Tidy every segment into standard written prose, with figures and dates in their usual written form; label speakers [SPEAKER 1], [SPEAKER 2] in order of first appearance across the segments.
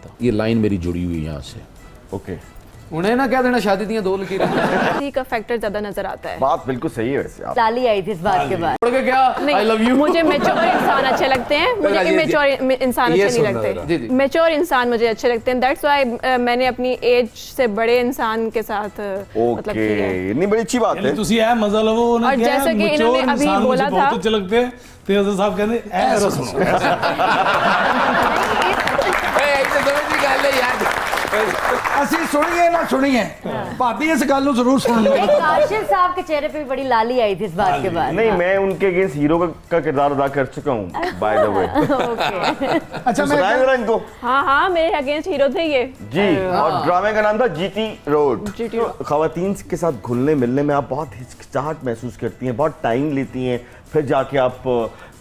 [SPEAKER 1] दिखाता। ये लाइन मेरी जुड़ी हुई है यहाँ से।
[SPEAKER 2] ओके,
[SPEAKER 3] उन्हें ना क्या देना, शादी दियां दो लकीरें।
[SPEAKER 4] इसी का फैक्टर ज्यादा नजर आता है।
[SPEAKER 2] बात बिल्कुल सही है वैसे आप।
[SPEAKER 5] लाली आई थी इस बात के बाद।
[SPEAKER 3] छोड़ के क्या, आई लव यू।
[SPEAKER 4] मुझे मेच्योर इंसान अच्छे लगते हैं, मुझे इमेच्योर इंसान अच्छे नहीं
[SPEAKER 3] जी,
[SPEAKER 4] लगते।
[SPEAKER 3] जी।
[SPEAKER 4] मेच्योर इंसान मुझे अच्छे लगते हैं, दैट्स व्हाई मैंने अपनी एज से बड़े इंसान के साथ मतलब किया है।
[SPEAKER 2] ओके, नहीं बड़ी अच्छी बात है।
[SPEAKER 6] ਤੁਸੀਂ ਇਹ ਮਜ਼ਾ ਲਵੋ ਉਹਨੇ
[SPEAKER 4] और
[SPEAKER 6] ਕਿਹਾ
[SPEAKER 4] जैसे कि
[SPEAKER 6] mature
[SPEAKER 4] इन्होंने अभी
[SPEAKER 6] इंसान
[SPEAKER 4] बोला
[SPEAKER 6] मुझे बहुत
[SPEAKER 4] था-
[SPEAKER 6] अच्छे लगते हैं ਤੇ ਹਜ਼रਤ ਸਾਹਿਬ ਕਹਿੰਦੇ ਐ ਸੁਣੋ।
[SPEAKER 7] ਅਸੀਂ ਸੁਣੀਏ ਨਾ ਸੁਣੀਏ ਭਾਬੀ ਇਸ ਗੱਲ ਨੂੰ ਜ਼ਰੂਰ सुन लो।
[SPEAKER 5] काशिफ साहब के चेहरे पे भी बड़ी लाली आई थी इस बात के बाद।
[SPEAKER 2] नहीं, मैं उनके अगेंस्ट हीरो का किरदार अदा कर चुका हूँ बाय द वे।
[SPEAKER 7] अच्छा मैं
[SPEAKER 2] सुनाएं जरा इनको।
[SPEAKER 4] हाँ हाँ, मेरे अगेंस्ट हीरो थे ये।
[SPEAKER 2] जी, और ड्रामे का नाम था जीटी रोड।
[SPEAKER 4] GT road.
[SPEAKER 2] खवातीन के साथ घुलने मिलने में आप बहुत हिचकिचाहट महसूस करती हैं, बहुत टाइम लेती हैं, फिर जाके आप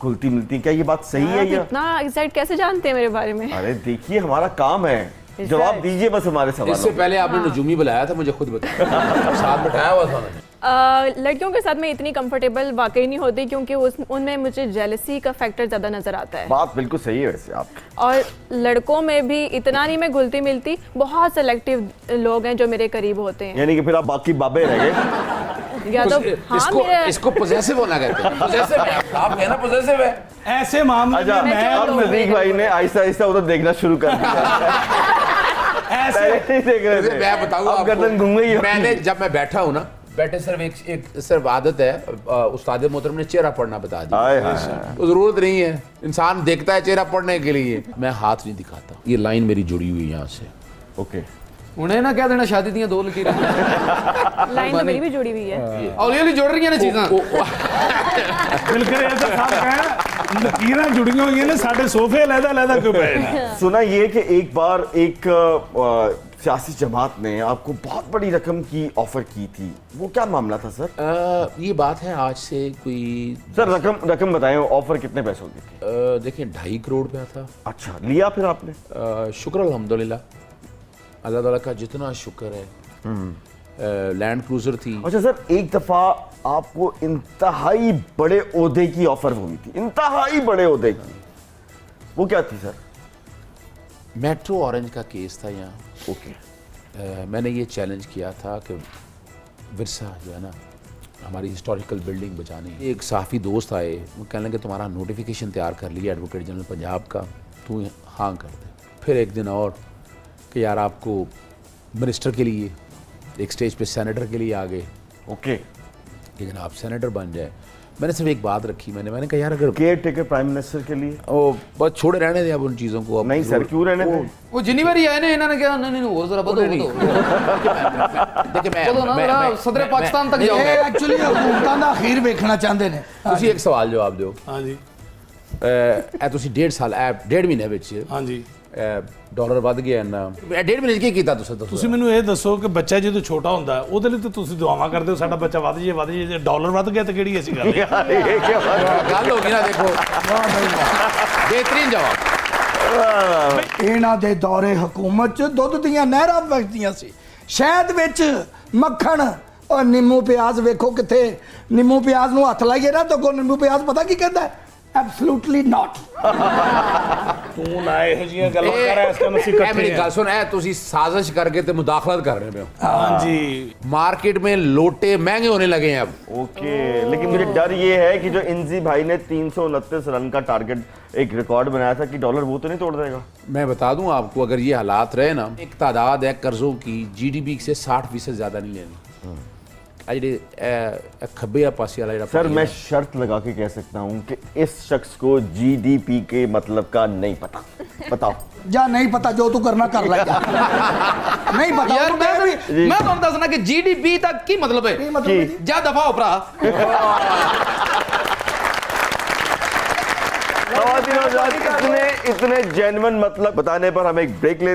[SPEAKER 2] घुलती मिलती हैं। क्या ये बात सही है
[SPEAKER 4] आप
[SPEAKER 2] या?
[SPEAKER 4] इतना एग्जैक्ट कैसे जानते हैं मेरे बारे में?
[SPEAKER 2] अरे देखिए, हमारा काम है, जवाब दीजिए बस हमारे
[SPEAKER 1] इससे
[SPEAKER 2] सवालों।
[SPEAKER 1] पहले आपने नजूमी बुलाया था, मुझे खुद बताया। साथ बैठाया हुआ था उन्होंने।
[SPEAKER 4] लड़कियों के साथ मैं इतनी कंफर्टेबल वाकई नहीं होती, क्योंकि उनमें मुझे जेलसी का फैक्टर ज़्यादा नज़र आता है।
[SPEAKER 2] बात बिल्कुल सही है वैसे आप।
[SPEAKER 4] और लड़कों में भी इतना नहीं मैं घुलती मिलती, बहुत सेलेक्टिव लोग हैं जो मेरे करीब होते हैं।
[SPEAKER 2] यानी कि फिर आप बाकी बाबे रह गए।
[SPEAKER 4] या तो हाँ,
[SPEAKER 1] इसको
[SPEAKER 4] मेरे
[SPEAKER 1] इसको पोजेसिव होना कहते हैं। पोजेसिव है, आप कहना पोजेसिव है।
[SPEAKER 6] ऐसे मामले
[SPEAKER 2] अच्छा,
[SPEAKER 6] में मैं
[SPEAKER 2] अब नजदीक भाई ने आहिस्ता आहिस्ता उधर देखना शुरू कर दिया।
[SPEAKER 6] ऐसे
[SPEAKER 2] नहीं देख रहे थे।
[SPEAKER 1] मैं बताऊँ
[SPEAKER 2] अब गर्दन घूम गई है।
[SPEAKER 1] मैंने जब मैं बैठा हूँ ना, बैठे सिर्फ आदत है, उस्ताद मोहतरम ने चेहरा पढ़ना बता
[SPEAKER 2] हाय
[SPEAKER 1] दिया।
[SPEAKER 2] हाय।
[SPEAKER 1] तो जरूरत नहीं है, इंसान देखता है चेहरा पढ़ने के लिए। मैं हाथ नहीं दिखाता। ये लाइन मेरी जुड़ी हुई है यहाँ से।
[SPEAKER 2] ओके,
[SPEAKER 3] उन्हें ना क्या देना, शादी दियां दो लकीरें।
[SPEAKER 4] लाइन तो मेरी भी जुड़ी हुई है।
[SPEAKER 3] हौली हौली जुड़ रही हैं ना चीज़ां।
[SPEAKER 6] ਬਿਲਕੁਲ ਇਹ ਤਾਂ ਸਾਹਿਬ ਕਹਿਣ ਲਕੀਰਾਂ ਜੁੜੀਆਂ ਹੋਈਆਂ ਨੇ, ਸਾਡੇ ਸੋਫੇ ਲਹਿਦਾ ਕਿਉਂ ਪਏ ਨੇ।
[SPEAKER 2] सुना ये कि एक बार एक सियासी जमात ने आपको बहुत बड़ी रकम की ऑफर की थी, वो क्या मामला था सर?
[SPEAKER 1] ये बात है आज से कोई
[SPEAKER 2] सर रकम बताएं, ऑफर कितने पैसों की थी?
[SPEAKER 1] देखिए 2.5 करोड़ रुपया था।
[SPEAKER 2] अच्छा, लिया फिर आपने?
[SPEAKER 1] शुक्र अल्हम्दुलिल्लाह, अल्लाह ताला का जितना शुक्र है। लैंड क्रूजर थी।
[SPEAKER 2] अच्छा सर, एक दफा आपको इंतहाई बड़े ओहदे की ऑफर हुई थी, इंतहाई बड़े ओहदे की, वो क्या थी सर?
[SPEAKER 1] मेट्रो ऑरेंज का केस था यहाँ।
[SPEAKER 2] ओके,
[SPEAKER 1] मैंने ये चैलेंज किया था कि विरसा जो है ना, हमारी हिस्टोरिकल बिल्डिंग बचानी। एक साफ़ी दोस्त आए, वो कहने लगे तुम्हारा नोटिफिकेशन तैयार कर लिया एडवोकेट जनरल पंजाब का, तू हाँ कर दे। फिर एक दिन और कि यार आपको मिनिस्टर के लिए, एक स्टेज पे सेनेटर के लिए आ गए
[SPEAKER 2] ओके।
[SPEAKER 1] कि जनाब सेनेटर बन जाए। मैंने सिर्फ एक बात रखी, मैंने कहा यार अगर
[SPEAKER 2] केयर टेकर प्राइम मिनिस्टर के लिए?
[SPEAKER 1] ओ बस छोड़े रहने दें अब उन चीज़ों को। अब
[SPEAKER 2] नहीं सर, क्यों रहने दें?
[SPEAKER 3] वो जिन्नी बारी आए ने इन्होंने कहा नहीं और जरा बदलो
[SPEAKER 1] देखिए
[SPEAKER 3] चलो ना जरा सदर पाकिस्तान तक जाओ।
[SPEAKER 7] ਇਹ ਐਕਚੁਅਲੀ ਹਕੂਮਤਾਂ ਦਾ ਅਖੀਰ ਵੇਖਣਾ ਚਾਹੁੰਦੇ ਨੇ।
[SPEAKER 1] ਤੁਸੀਂ ਇੱਕ ਸਵਾਲ ਜਵਾਬ ਦਿਓ।
[SPEAKER 6] ਹਾਂਜੀ
[SPEAKER 1] ਇਹ ਤੁਸੀਂ 1.5 ਸਾਲ 1.5 ਮਹੀਨੇ ਵਿੱਚ
[SPEAKER 6] ਹਾਂਜੀ
[SPEAKER 1] ਡਾਲਰ ਵੱਧ ਗਿਆ ਇੰਨਾ। 1.5 ਮਹੀਨੇ 'ਚ ਕੀ ਕੀਤਾ ਤੁਸੀਂ ਦੱਸੋ?
[SPEAKER 6] ਤੁਸੀਂ ਮੈਨੂੰ ਇਹ ਦੱਸੋ ਕਿ ਬੱਚਾ ਜਦੋਂ ਛੋਟਾ ਹੁੰਦਾ ਉਹਦੇ ਲਈ ਤਾਂ ਤੁਸੀਂ ਦੁਆਵਾਂ ਕਰਦੇ ਹੋ ਸਾਡਾ ਬੱਚਾ ਵੱਧ ਜੇ ਜੇ ਡਾਲਰ ਵੱਧ ਗਿਆ ਤਾਂ ਕਿਹੜੀ ਅਸੀਂ ਗੱਲ ਹੈ।
[SPEAKER 2] ये क्या बात है?
[SPEAKER 1] ਗੱਲ ਹੋ ਗਈ ਨਾ, ਦੇਖੋ ਬਿਹਤਰੀਨ ਜਵਾਬ।
[SPEAKER 7] ਇਹਨਾਂ ਦੇ ਦੌਰੇ ਹਕੂਮਤ 'ਚ ਦੁੱਧ ਦੀਆਂ ਨਹਿਰਾਂ ਵਗਦੀਆਂ ਸੀ, ਸ਼ਹਿਦ ਵਿੱਚ ਮੱਖਣ ਔਰ ਨਿੰਮੂ ਪਿਆਜ਼ ਵੇਖੋ ਕਿੱਥੇ। ਨਿੰਮੂ ਪਿਆਜ਼ ਨੂੰ ਹੱਥ ਲਾਈਏ ਨਾ ਤਾਂ ਕੋ ਨਿੰਮੂ ਪਿਆਜ਼ ਪਤਾ ਕੀ ਕਹਿੰਦਾ? ਐਬਸੋਲੂਟਲੀ ਨਾਟ।
[SPEAKER 6] ਤੂੰ ਨਾ ਇਹੋ ਜਿਹੀਆਂ ਗੱਲਾਂ ਕਰ, ਇਸ ਟਾਈਮ ਅਸੀਂ
[SPEAKER 1] ਇਹ
[SPEAKER 6] ਇਕੱਠੇ
[SPEAKER 1] ਮੇਰੀ
[SPEAKER 6] ਹਾਂ।
[SPEAKER 1] ਗੱਲ ਸੁਣ, ਇਹ ਤੁਸੀਂ ਸਾਜ਼ਿਸ਼ करके ਤੇ मुदाखलत कर रहे हो।
[SPEAKER 6] ਹਾਂਜੀ
[SPEAKER 1] मार्केट में लोटे महंगे होने लगे हैं अब।
[SPEAKER 2] ओके, लेकिन मुझे डर ये है कि जो इंजी भाई ने 329 रन का टारगेट एक रिकॉर्ड बनाया था कि डॉलर वो तो नहीं तोड़ देगा?
[SPEAKER 1] मैं बता दूं आपको, अगर ये हालात रहे ना, एक तादाद है कर्जों की GDP से 60% ज़्यादा नहीं लेनी। खब्बे या पासे वाला
[SPEAKER 2] सर मैं शर्त लगा के कह सकता हूँ कि इस शख्स को GDP के मतलब का नहीं पता। बताओ।
[SPEAKER 7] ਜਾਂ ਨਹੀਂ ਪਤਾ ਜੋ ਤੂੰ ਕਰਨਾ ਕਰ ਲੈ ਜਾ। ਨਹੀਂ ਪਤਾ
[SPEAKER 3] यार
[SPEAKER 7] ਉਹਨੂੰ ਕਹਿ ਵੀ
[SPEAKER 3] मैं तो दसना कि GDP तक की मतलब है
[SPEAKER 7] ਕੀ ਮਤਲਬ ਹੈ ਜੀ?
[SPEAKER 3] जा दफा हो भरा।
[SPEAKER 2] इतने जेन्युइन मतलब बताने पर हम एक ब्रेक लेते हैं।